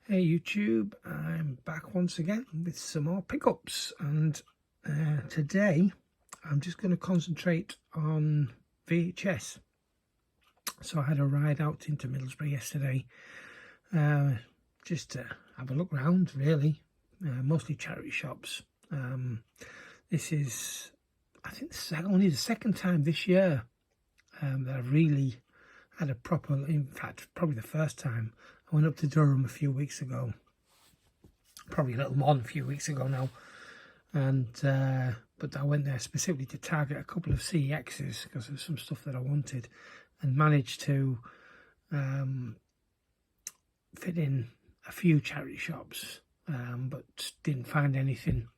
Hey YouTube, I'm back once again with some more pickups, and today I'm just going to concentrate on VHS. So I had a ride out into Middlesbrough yesterday, just to have a look round really, mostly charity shops. This is, I think, only the second time this year that I've really had a proper, in fact probably the first time. I went up to Durham a few weeks ago, probably a little more than a few weeks ago now, and but I went there specifically to target a couple of CEXs because there's some stuff that I wanted, and managed to fit in a few charity shops, but didn't find anything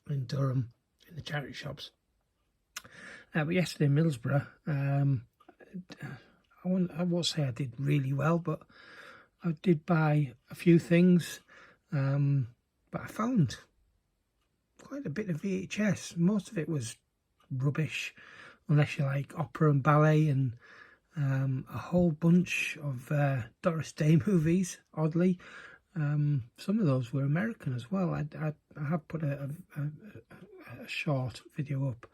in Durham in the charity shops. But yesterday in Middlesbrough, I won't say I did really well, but I did buy a few things, but I found quite a bit of VHS. Most of it was rubbish, unless you like opera and ballet, and a whole bunch of Doris Day movies, oddly. Some of those were American as well. I have put a short video up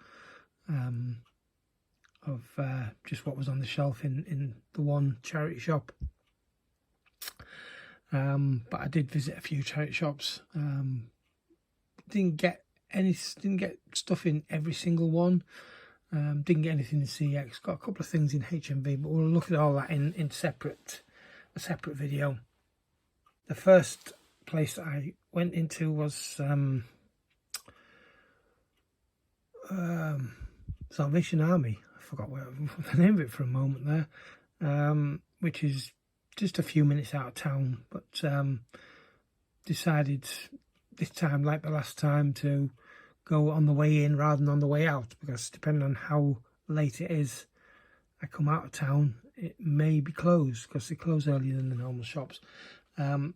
of just what was on the shelf in the one charity shop. But I did visit a few charity shops. Didn't get stuff in every single one. Didn't get anything in CX. Got a couple of things in HMV, but we'll look at all that in a separate video. The first place that I went into was Salvation Army. I forgot the name of it for a moment there, which is just a few minutes out of town, but decided this time, like the last time, to go on the way in rather than on the way out, because depending on how late it is I come out of town, it may be closed, because they close earlier than the normal shops. I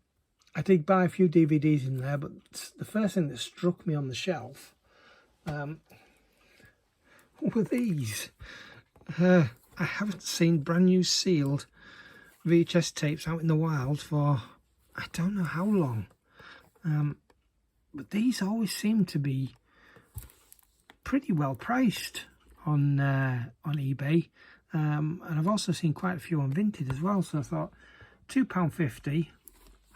did buy a few DVDs in there, but the first thing that struck me on the shelf were these. I haven't seen brand new sealed VHS tapes out in the wild for I don't know how long, but these always seem to be pretty well priced on eBay, and I've also seen quite a few on Vinted as well. So I thought £2.50,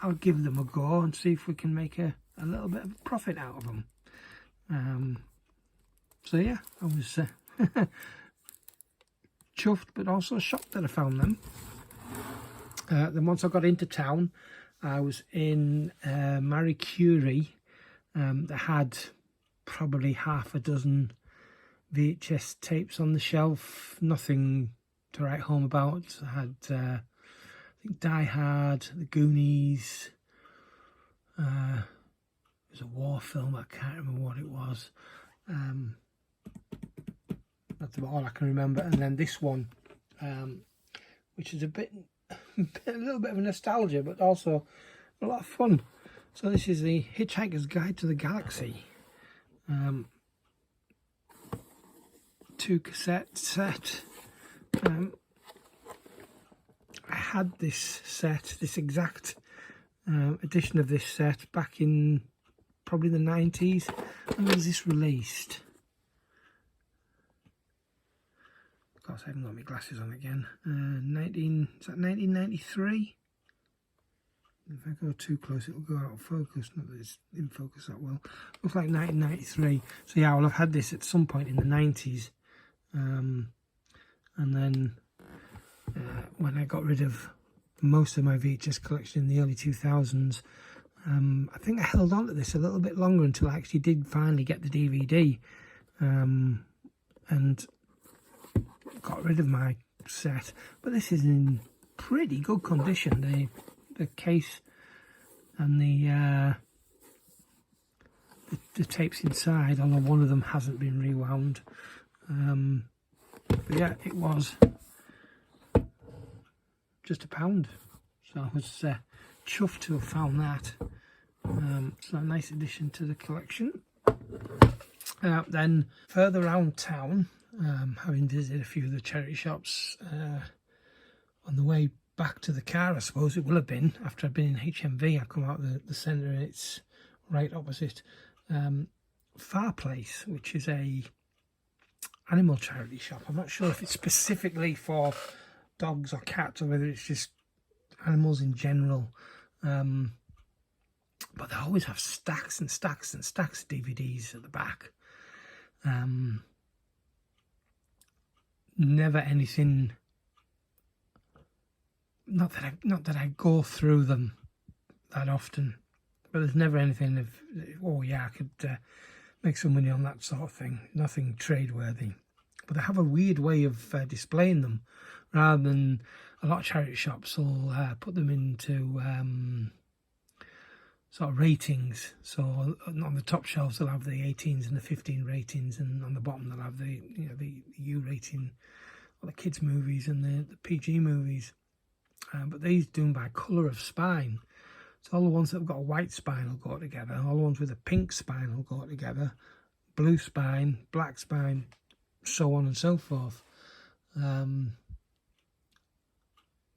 I'll give them a go and see if we can make a little bit of a profit out of them. So yeah, I was chuffed, but also shocked that I found them. Then once I got into town, I was in Marie Curie, that had probably half a dozen VHS tapes on the shelf. Nothing to write home about. I had, I think, Die Hard, The Goonies. It was a war film. I can't remember what it was. That's about all I can remember. And then this one, which is a little bit of a nostalgia, but also a lot of fun. So this is the Hitchhiker's Guide to the Galaxy, 2 cassette set. I had this exact edition of this set back in probably the 90s. When was this released? Of course, I haven't got my glasses on again. Is that 1993? If I go too close, it'll go out of focus. Not that it's in focus that well. Looks like 1993. So yeah, well, I've had this at some point in the 90s. And then when I got rid of most of my VHS collection in the early 2000s, I think I held on to this a little bit longer until I actually did finally get the DVD, and got rid of my set. But this is in pretty good condition. The case and the tapes inside, although one of them hasn't been rewound. But yeah, it was just £1, so I was chuffed to have found that. So a nice addition to the collection. Then further around town, having visited a few of the charity shops on the way back to the car, I suppose it will have been, after I'd been in HMV. I come out the centre and it's right opposite Far Place, which is a animal charity shop. I'm not sure if it's specifically for dogs or cats or whether it's just animals in general. But they always have stacks and stacks and stacks of DVDs at the back. Never anything. Not that I go through them that often, but there's never anything of, oh yeah, I could make some money on that sort of thing. Nothing trade-worthy. But they have a weird way of displaying them, rather than a lot of charity shops will put them into sort of ratings. So on the top shelves they'll have the 18s and the 15 ratings, and on the bottom they'll have the the U rating, or the kids movies and the PG movies. But these do them by colour of spine. So all the ones that have got a white spine will go together. All the ones with a pink spine will go together. Blue spine, black spine, so on and so forth.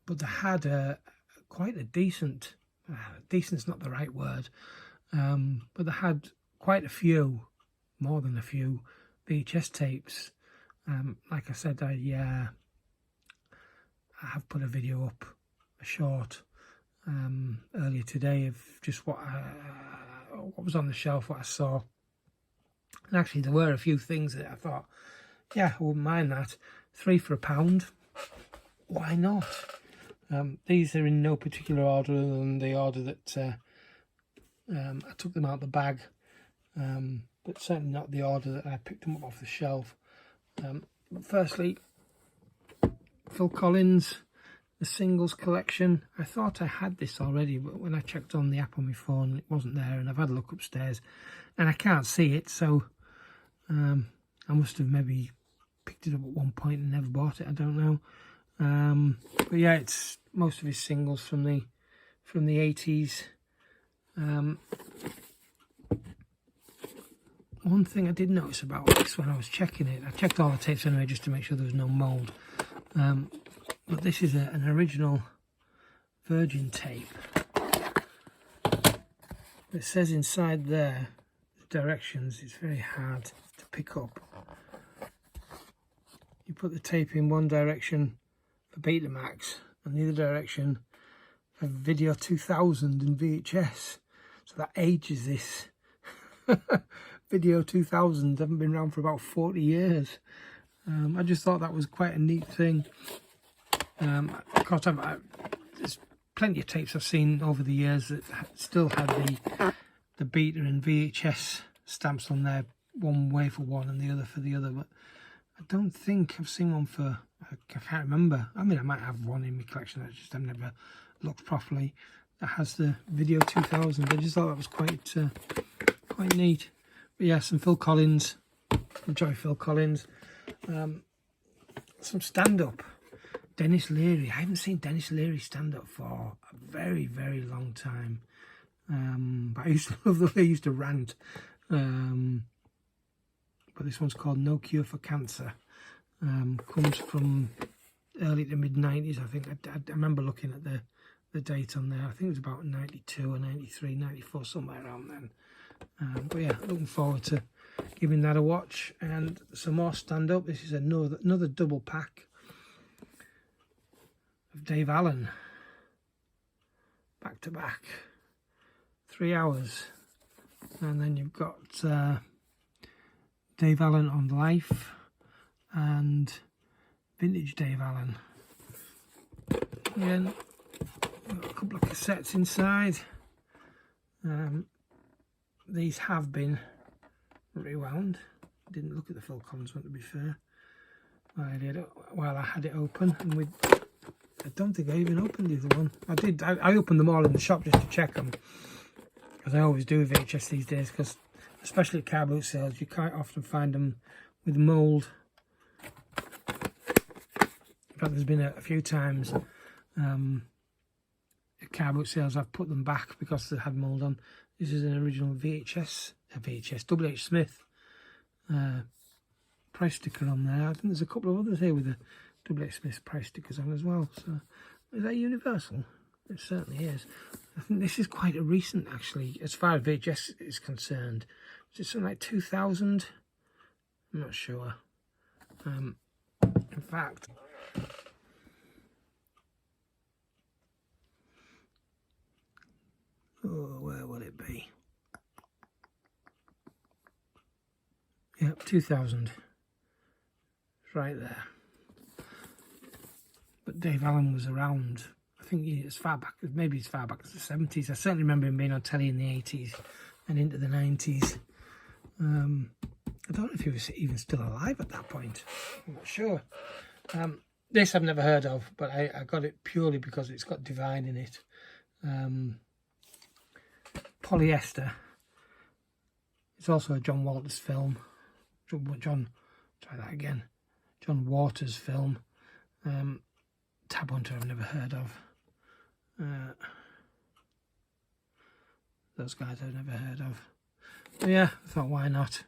But they had quite a decent, decent's not the right word, but they had quite a few, more than a few, VHS tapes. Like I said, I have put a video up, a short, earlier today of just what was on the shelf, what I saw. And actually there were a few things that I thought, yeah, I wouldn't mind that. 3 for £1, why not? These are in no particular order other than the order that I took them out the bag, but certainly not the order that I picked them up off the shelf. But firstly, Phil Collins, the singles collection. I thought I had this already, but when I checked on the app on my phone, it wasn't there, and I've had a look upstairs and I can't see it, so I must have maybe picked it up at one point and never bought it, I don't know. But yeah, it's most of his singles from the 80s. One thing I did notice about this when I was checking it, I checked all the tapes anyway just to make sure there was no mould, but this is an original Virgin tape. It says inside there, the directions, it's very hard to pick up. You put the tape in one direction for Betamax and the other direction for Video 2000 and VHS. So that ages this. Video 2000 haven't been around for about 40 years. I just thought that was quite a neat thing. Of course, there's plenty of tapes I've seen over the years that still had the beta and VHS stamps on there, one way for one and the other for the other, but I don't think I've seen one for, I can't remember. I mean, I might have one in my collection, I just have never looked properly, that has the Video 2000. I just thought that was quite neat. But yeah, some Phil Collins, enjoy Phil Collins. Some stand-up. Dennis Leary. I haven't seen Dennis Leary stand up for a very, very long time. But I used to love the way he used to rant. But this one's called No Cure for Cancer. Comes from early to mid-90s, I think. I remember looking at the date on there. I think it was about 92 or 93, 94, somewhere around then. But yeah, looking forward to giving that a watch. And some more stand-up. This is another double pack of Dave Allen, back to back, 3 hours, and then you've got Dave Allen on Life and Vintage Dave Allen. Again, got a couple of cassettes inside. These have been rewound. Didn't look at the Phil Collins one, to be fair. While I had it open, and I don't think I even opened the other one. I opened them all in the shop just to check them, because I always do VHS these days, because especially at car boot sales, you can't often find them with mould. In fact, there's been a few times at car boot sales I've put them back because they had mould on. This is an original VHS, WH Smith price sticker on there. I think there's a couple of others here with the WH Smith price stickers on as well. So Is that Universal? It certainly is. I think this is quite a recent, actually, as far as VHS is concerned. Is it something like 2000? I'm not sure. In fact, oh, where will it be? Yep, 2000. It's right there. But Dave Allen was around, I think as far back, maybe as far back as the 70s. I certainly remember him being on telly in the 80s and into the 90s. I don't know if he was even still alive at that point. I'm not sure. This I've never heard of, but I got it purely because it's got Divine in it. Polyester. It's also a John Waters film. John Waters film. Tab Hunter I've never heard of. Those guys I've never heard of. But yeah, I thought why not?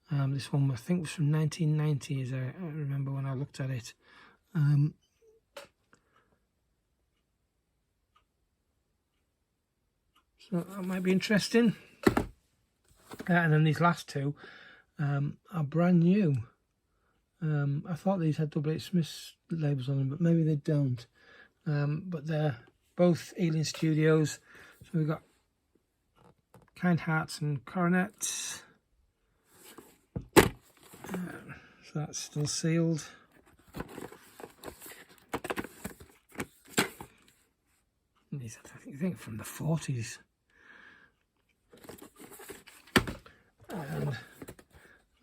This one I think was from 1990, as I remember when I looked at it. So that might be interesting. And then these last two are brand new. I thought these had Double H Smith labels on them, but maybe they don't. But they're both Ealing Studios. So we've got Kind Hearts and Coronets. So that's still sealed. And these I think from the 40s. And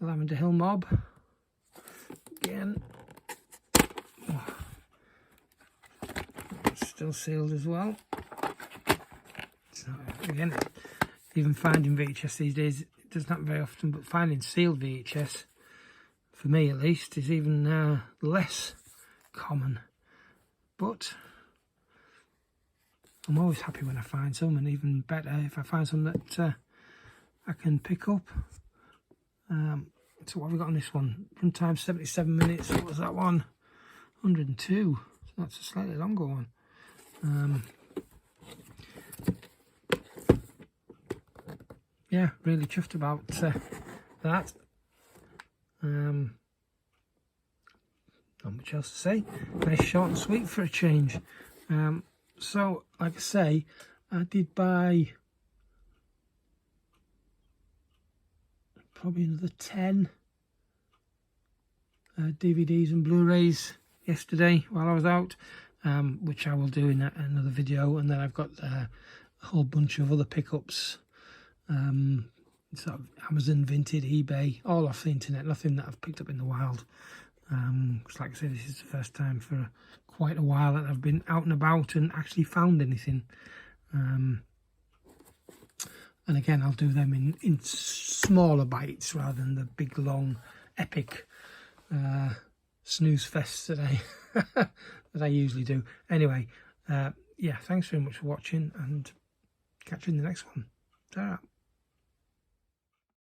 Lavender Hill Mob. Again. Oh. Still sealed as well. So again, even finding VHS these days, it doesn't happen very often, but finding sealed VHS, for me at least, is even less common. But I'm always happy when I find some, and even better if I find some that I can pick up. So what have we got on this one? Runtime 77 minutes. What was that one? 102. So that's a slightly longer one. Yeah, really chuffed about that. Not much else to say. Nice, short and sweet for a change. So, like I say, I did buy probably another 10 DVDs and Blu-rays yesterday while I was out, which I will do in another video. And then I've got a whole bunch of other pickups, sort of Amazon, Vinted, eBay, all off the internet, nothing that I've picked up in the wild. Because like I said, this is the first time for quite a while that I've been out and about and actually found anything. And again, I'll do them in smaller bites rather than the big, long, epic snooze fests that I usually do. Anyway, yeah, thanks very much for watching, and catch you in the next one. Ta-ra.